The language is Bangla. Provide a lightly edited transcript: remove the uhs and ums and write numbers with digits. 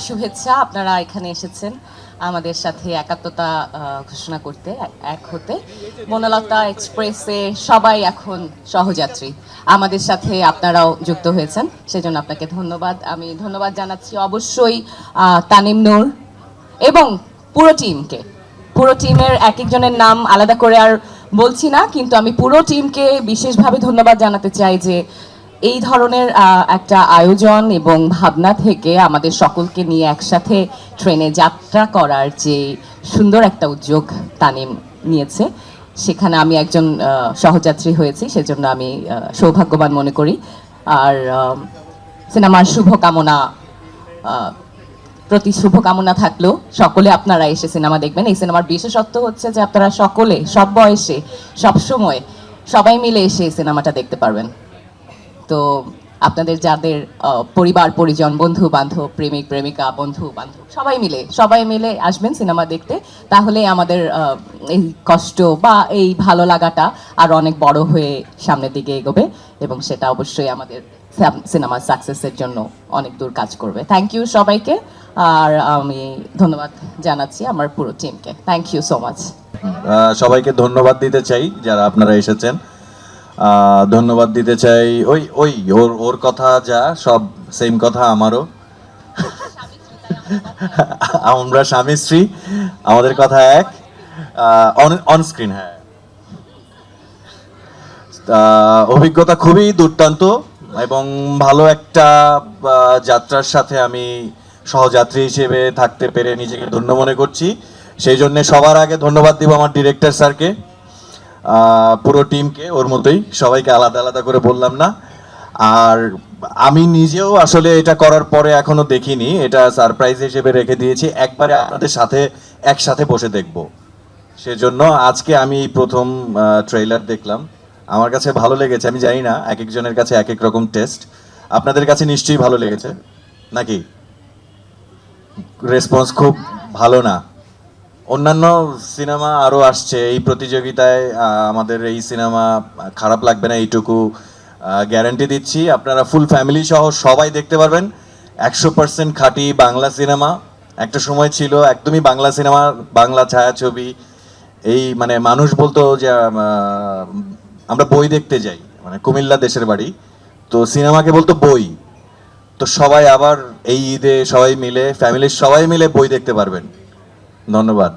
শুভেচ্ছা। আপনারা এখানে এসেছেন আমাদের সাথে একাত্মতা ঘোষণা করতে, এক হতে। বনলতা এক্সপ্রেসে সবাই এখন সহযাত্রী। আমাদের সাথে আপনারাও যুক্ত হয়েছেন, সেজন্য আপনাকে ধন্যবাদ। আমি ধন্যবাদ জানাচ্ছি অবশ্যই তানিম নূর এবং পুরো টিমকে। পুরো টিমের এক একজনের নাম আলাদা করে আর বলছি না, কিন্তু আমি পুরো টিমকে বিশেষভাবে ধন্যবাদ জানাতে চাই যে এই ধরনের একটা আয়োজন এবং ভাবনা থেকে আমাদের সকলকে নিয়ে একসাথে ট্রেনে যাত্রা করার যে সুন্দর একটা উদ্যোগ তানিম নিয়েছে, সেখানে আমি একজন সহযাত্রী হয়েছি, সেজন্য আমি সৌভাগ্যবান মনে করি। আর সিনেমার শুভকামনা প্রতি শুভকামনা থাকলো। সকলে আপনারা এসে সিনেমা দেখবেন। এই সিনেমার বিশেষত্ব হচ্ছে যে আপনারা সকলে সব বয়সে সব সময় সবাই মিলে এসে সিনেমাটা দেখতে পারবেন। তো আপনাদের যাদের পরিবার পরিজন, বন্ধু বান্ধব, প্রেমিক প্রেমিকা, বন্ধু বান্ধব সবাই মিলে আসবেন সিনেমা দেখতে। তাহলে আমাদের এই কষ্ট বা এই ভালো লাগাটা আরো অনেক বড় হয়ে সামনের দিকে এগোবে এবং সেটা অবশ্যই আমাদের সিনেমার সাকসেসের জন্য অনেক দূর কাজ করবে। থ্যাংক ইউ সবাইকে। আর আমি ধন্যবাদ জানাচ্ছি আমার পুরো টিমকে। Thank you so much. সবাইকে ধন্যবাদ দিতে চাই যারা আপনারা এসেছেন। ধন্যবাদ দিতে চাই ওই ওই ওর ওর কথা যা সব সেম কথা আমারও। আমরা স্বামী স্ত্রী, আমাদের কথা এক। অন স্ক্রিন, হ্যাঁ। অভিজ্ঞতা খুবই দুর্দান্ত এবং ভালো একটা যাত্রার সাথে আমি সহযাত্রী হিসেবে থাকতে পেরে নিজেকে ধন্য মনে করছি। সেই জন্য সবার আগে ধন্যবাদ দিব আমার ডিরেক্টর স্যারকে, পুরো টিমকে, ওর মতোই সবাইকে আলাদা আলাদা করে বললাম না। আর আমি নিজেও আসলে এটা করার পরে এখনো দেখিনি, এটা সারপ্রাইজ হিসেবে রেখে দিয়েছি, একবারে আপনাদের সাথে একসাথে বসে দেখব। সেজন্য আজকে আমি প্রথম ট্রেইলার দেখলাম, আমার কাছে ভালো লেগেছে। আমি জানি না এক একজনের কাছে এক এক রকম টেস্ট, আপনাদের কাছে নিশ্চয়ই ভালো লেগেছে নাকি? রেসপন্স খুব ভালো না? অন্যান্য সিনেমা আরও আসছে এই প্রতিযোগিতায়, আমাদের এই সিনেমা খারাপ লাগবে না এইটুকু গ্যারান্টি দিচ্ছি। আপনারা ফুল ফ্যামিলি সহ সবাই দেখতে পারবেন। 100% খাঁটি বাংলা সিনেমা। একটা সময় ছিল একদমই বাংলা সিনেমা, বাংলা ছায়াছবি, এই মানে মানুষ বলতো যে আমরা বই দেখতে যাই, মানে কুমিল্লা দেশের বাড়ি, তো সিনেমাকে বলতো বই। তো সবাই আবার এই ঈদে সবাই মিলে, ফ্যামিলির সবাই মিলে বই দেখতে পারবেন। ধন্যবাদ।